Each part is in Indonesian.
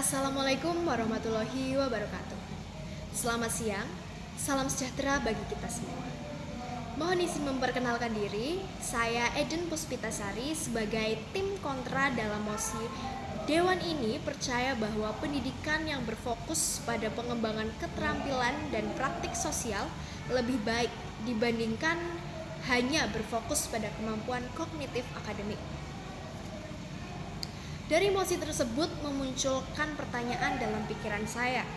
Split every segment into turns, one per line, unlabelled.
Assalamualaikum warahmatullahi wabarakatuh. Selamat siang, salam sejahtera bagi kita semua. Mohon izin memperkenalkan diri, saya Eden Puspitasari sebagai tim kontra dalam mosi. Dewan ini percaya bahwa pendidikan yang berfokus pada pengembangan keterampilan dan praktik sosial lebih baik dibandingkan hanya berfokus pada kemampuan kognitif akademik. Dari mosi tersebut memunculkan pertanyaan dalam pikiran saya,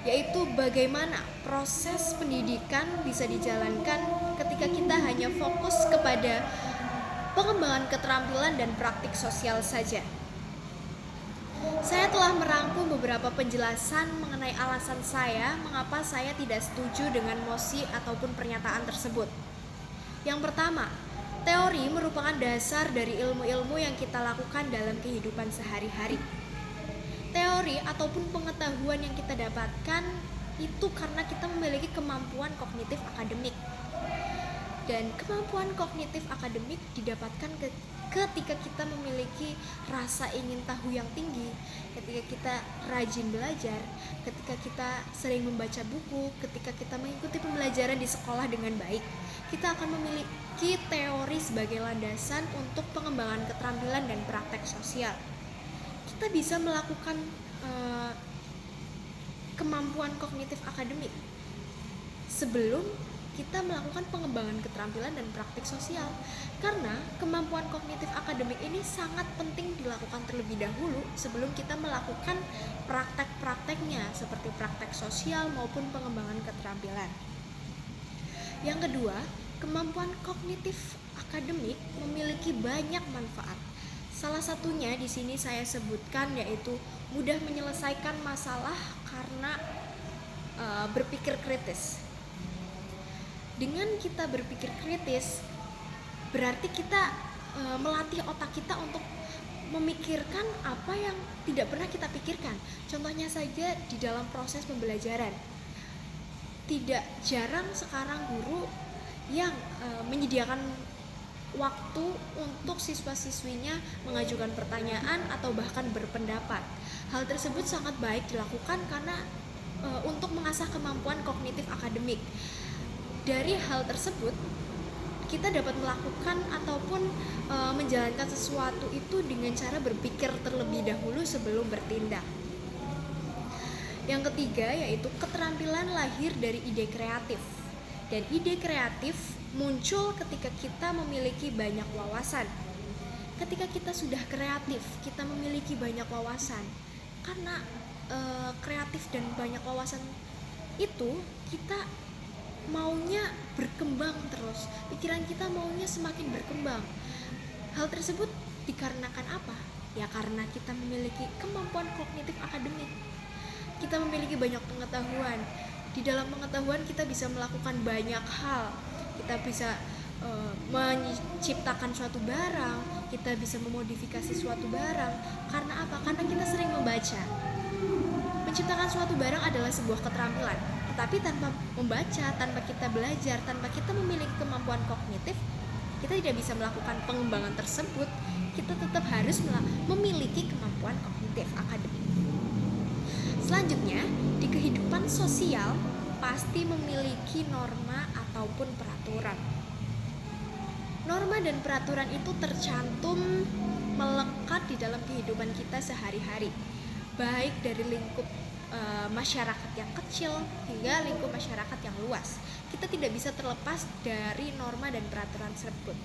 yaitu bagaimana proses pendidikan bisa dijalankan ketika kita hanya fokus kepada pengembangan keterampilan dan praktik sosial saja. Saya telah merangkum beberapa penjelasan mengenai alasan saya mengapa saya tidak setuju dengan mosi ataupun pernyataan tersebut. Yang pertama, teori merupakan dasar dari ilmu-ilmu yang kita lakukan dalam kehidupan sehari-hari. Teori ataupun pengetahuan yang kita dapatkan itu karena kita memiliki kemampuan kognitif akademik. Dan kemampuan kognitif akademik didapatkan ketika kita memiliki rasa ingin tahu yang tinggi, ketika kita rajin belajar, ketika kita sering membaca buku, ketika kita mengikuti pembelajaran di sekolah dengan baik. Kita akan memiliki teori sebagai landasan untuk pengembangan keterampilan dan praktek sosial. Kita bisa melakukan kemampuan kognitif akademik sebelum kita melakukan pengembangan keterampilan dan praktik sosial, karena kemampuan kognitif akademik ini sangat penting dilakukan terlebih dahulu sebelum kita melakukan praktek-prakteknya seperti praktek sosial maupun pengembangan keterampilan. Yang kedua, kemampuan kognitif akademik memiliki banyak manfaat. Salah satunya di sini saya sebutkan yaitu mudah menyelesaikan masalah karena berpikir kritis. Dengan kita berpikir kritis, berarti kita melatih otak kita untuk memikirkan apa yang tidak pernah kita pikirkan. Contohnya saja di dalam proses pembelajaran. Tidak jarang sekarang guru yang menyediakan waktu untuk siswa-siswinya mengajukan pertanyaan atau bahkan berpendapat. Hal tersebut sangat baik dilakukan karena untuk mengasah kemampuan kognitif akademik. Dari hal tersebut, kita dapat melakukan ataupun menjalankan sesuatu itu dengan cara berpikir terlebih dahulu sebelum bertindak. Yang ketiga yaitu keterampilan lahir dari ide kreatif. Dan ide kreatif muncul ketika kita memiliki banyak wawasan. Ketika kita sudah kreatif, kita memiliki banyak wawasan. Karena kreatif dan banyak wawasan itu kita maunya berkembang terus, pikiran kita maunya semakin berkembang. Hal tersebut dikarenakan apa? Ya karena kita memiliki kemampuan kognitif akademik. Kita memiliki banyak pengetahuan. Di dalam pengetahuan kita bisa melakukan banyak hal. Kita bisa menciptakan suatu barang, kita bisa memodifikasi suatu barang. Karena apa? Karena kita sering membaca. Menciptakan suatu barang adalah sebuah keterampilan. Tetapi tanpa membaca, tanpa kita belajar, tanpa kita memiliki kemampuan kognitif, kita tidak bisa melakukan pengembangan tersebut. Kita tetap harus memiliki kemampuan kognitif akademik. Selanjutnya, di kehidupan sosial pasti memiliki norma ataupun peraturan. Norma dan peraturan itu tercantum melekat di dalam kehidupan kita sehari-hari, baik dari lingkup masyarakat yang kecil hingga lingkup masyarakat yang luas. Kita tidak bisa terlepas dari norma dan peraturan tersebut.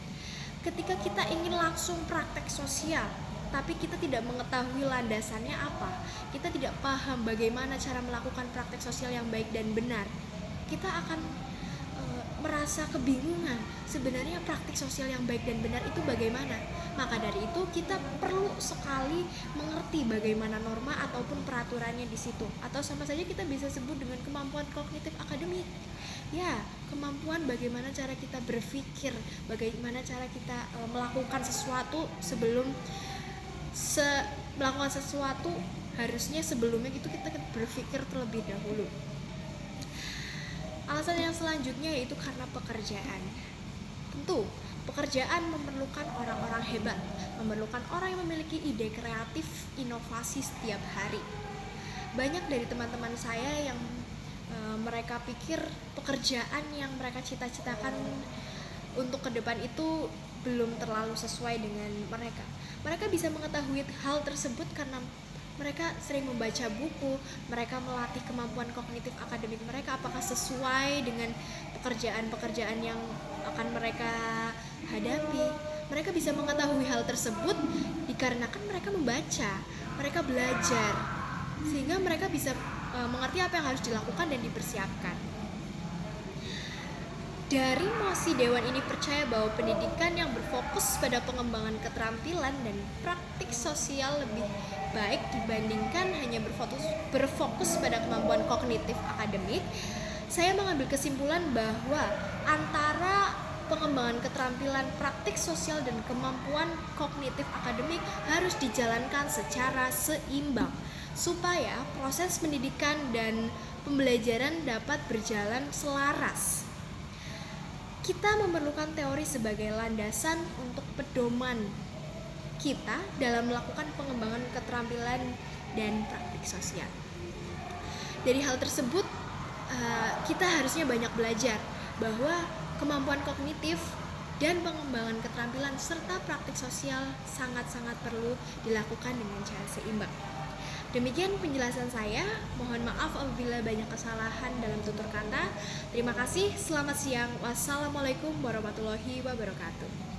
Ketika kita ingin langsung praktek sosial, tapi kita tidak mengetahui landasannya apa, kita tidak paham bagaimana cara melakukan praktek sosial yang baik dan benar, kita akan merasa kebingungan. Sebenarnya praktik sosial yang baik dan benar itu bagaimana? Maka dari itu kita perlu sekali mengerti bagaimana norma ataupun peraturannya di situ. Atau sama saja kita bisa sebut dengan kemampuan kognitif akademik. Ya, kemampuan bagaimana cara kita berpikir, bagaimana cara kita melakukan sesuatu sebelum melakukan sesuatu, harusnya sebelumnya itu kita berpikir terlebih dahulu. Alasan yang selanjutnya yaitu karena pekerjaan. Tentu, pekerjaan memerlukan orang-orang hebat, memerlukan orang yang memiliki ide kreatif, inovasi setiap hari. banyak dari teman-teman saya yang mereka pikir pekerjaan yang mereka cita-citakan untuk ke depan itu belum terlalu sesuai dengan mereka. Mereka bisa mengetahui hal tersebut karena mereka sering membaca buku, mereka melatih kemampuan kognitif akademik mereka apakah sesuai dengan pekerjaan-pekerjaan yang akan mereka hadapi. Mereka bisa mengetahui hal tersebut dikarenakan mereka membaca, mereka belajar, sehingga mereka bisa mengerti apa yang harus dilakukan dan dipersiapkan. Dari mosi Dewan ini percaya bahwa pendidikan yang berfokus pada pengembangan keterampilan dan praktik sosial lebih baik dibandingkan hanya berfokus pada kemampuan kognitif akademik. Saya mengambil kesimpulan bahwa antara pengembangan keterampilan praktik sosial dan kemampuan kognitif akademik harus dijalankan secara seimbang supaya proses pendidikan dan pembelajaran dapat berjalan selaras. Kita memerlukan teori sebagai landasan untuk pedoman kita dalam melakukan pengembangan keterampilan dan praktik sosial. Dari hal tersebut, kita harusnya banyak belajar bahwa kemampuan kognitif dan pengembangan keterampilan serta praktik sosial sangat-sangat perlu dilakukan dengan cara seimbang. Demikian penjelasan saya, mohon maaf apabila banyak kesalahan dalam tutur kata. Terima kasih, selamat siang. Wassalamualaikum warahmatullahi wabarakatuh.